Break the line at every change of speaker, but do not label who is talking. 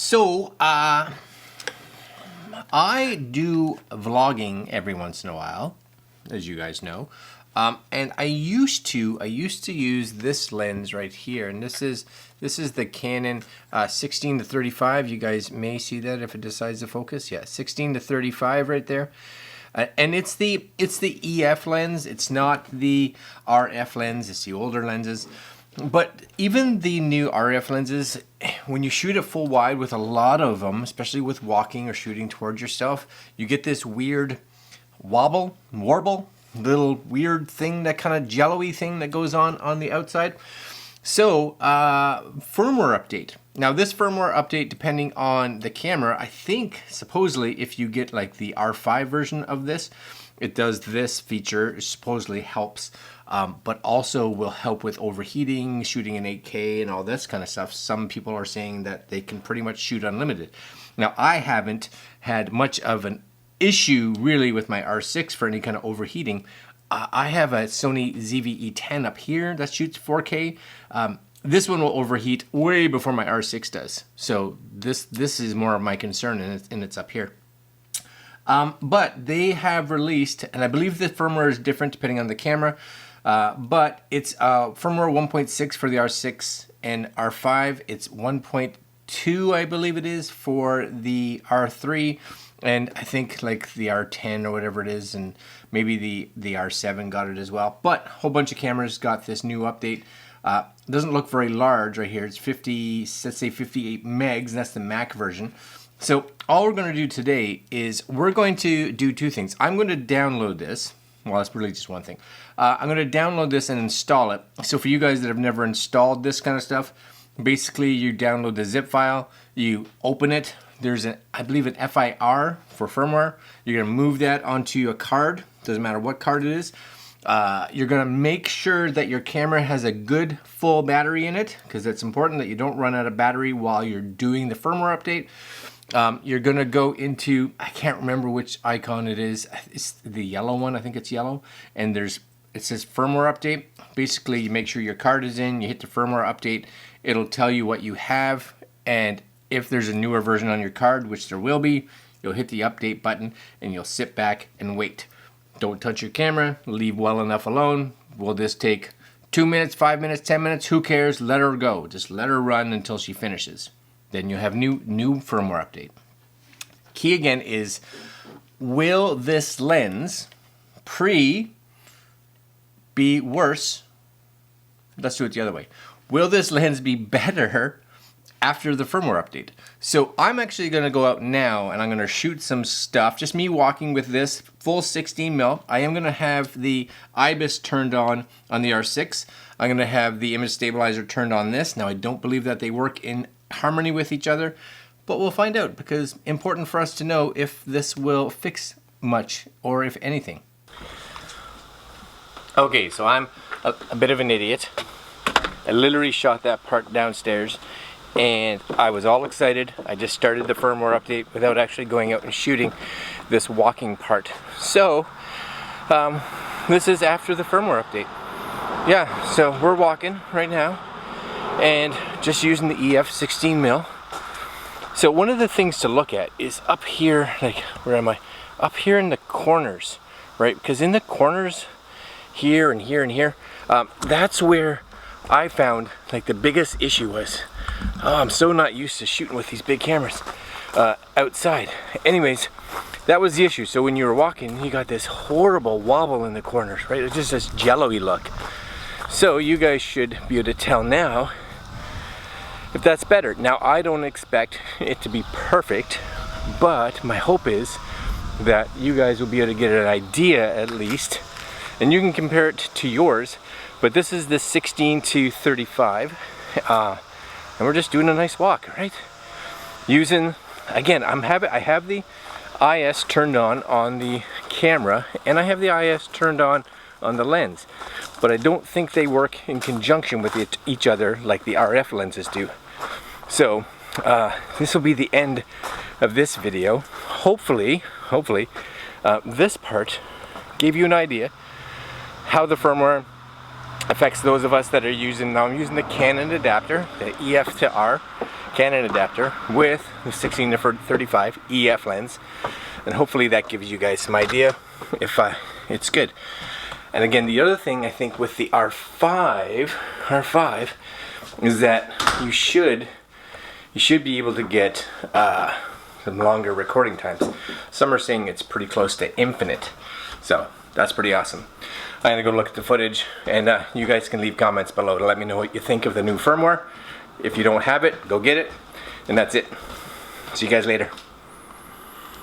So, I do vlogging every once in a while, as you guys know, and I used to use this lens right here, and this is the Canon 16 to 35. You guys may see that if it decides to focus. Yeah, 16 to 35 right there. And it's the EF lens. It's not the RF lens. It's the older lenses. But even the new RF lenses, when you shoot it full wide with a lot of them, especially with walking or shooting towards yourself, you get this weird warble, little weird thing, that kind of jello-y thing that goes on the outside. So, firmware update. Now this firmware update, depending on the camera, I think supposedly if you get like the R5 version of this, it does this feature. It supposedly helps, but also will help with overheating, shooting in 8K and all this kind of stuff. Some people are saying that they can pretty much shoot unlimited. Now I haven't had much of an issue really with my R6 for any kind of overheating. I have a Sony ZV-E10 up here that shoots 4K. This one will overheat way before my R6 does. So this is more of my concern, and it's up here. But they have released, and I believe the firmware is different depending on the camera, but it's firmware 1.6 for the R6 and R5. It's 1.2, I believe it is, for the R3. And I think like the R10 or whatever it is, and maybe the R7 got it as well. But a whole bunch of cameras got this new update. Doesn't look very large right here. It's 50, let's say 58 megs, and that's the Mac version. So all we're going to do today is we're going to do two things. I'm going to download this. Well, it's really just one thing. I'm going to download this and install it. So for you guys that have never installed this kind of stuff, basically you download the zip file, you open it. There's I believe an FIR for firmware. You're going to move that onto a card. Doesn't matter what card it is. You're going to make sure that your camera has a good full battery in it, because it's important that you don't run out of battery while you're doing the firmware update. You're going to go into, I can't remember which icon it is. It's the yellow one. I think it's yellow. And it says firmware update. Basically, you make sure your card is in. You hit the firmware update. It'll tell you what you have, and if there's a newer version on your card, which there will be, you'll hit the update button and you'll sit back and wait. Don't touch your camera, leave well enough alone. Will this take 2 minutes, 5 minutes, 10 minutes? Who cares? Let her go. Just let her run until she finishes. Then you have new firmware update. Key again is, will this lens be worse? Let's do it the other way. Will this lens be better after the firmware update? So I'm actually going to go out now and I'm going to shoot some stuff, just me walking with this full 16mm. I am going to have the IBIS turned on the R6. I'm going to have the image stabilizer turned on this. Now I don't believe that they work in harmony with each other, but we'll find out, because important for us to know if this will fix much or if anything. Okay, so I'm a bit of an idiot. I literally shot that part downstairs, and I was all excited. I just started the firmware update without actually going out and shooting this walking part. So this is after the firmware update. Yeah, so we're walking right now and just using the EF 16mm. So one of the things to look at is up here, like, where am I? Up here in the corners, right? Because in the corners here and here and here, that's where I found like the biggest issue was, I'm so not used to shooting with these big cameras outside. Anyways, that was the issue. So when you were walking, you got this horrible wobble in the corners, right? It's just this jello-y look. So you guys should be able to tell now if that's better. Now I don't expect it to be perfect, but my hope is that you guys will be able to get an idea at least, and you can compare it to yours. But this is the 16 to 35, and we're just doing a nice walk, right? Using, again, I have the IS turned on the camera, and I have the IS turned on the lens, but I don't think they work in conjunction with each other like the RF lenses do. So this will be the end of this video. Hopefully this part gave you an idea how the firmware affects those of us that are using, now I'm using the Canon adapter, the EF to R Canon adapter with the 16-35 EF lens, and hopefully that gives you guys some idea if it's good. And again, the other thing I think with the R5 is that you should be able to get some longer recording times. Some are saying it's pretty close to infinite, so that's pretty awesome. I'm gonna go look at the footage, and you guys can leave comments below to let me know what you think of the new firmware. If you don't have it, go get it, and that's it. See you guys later.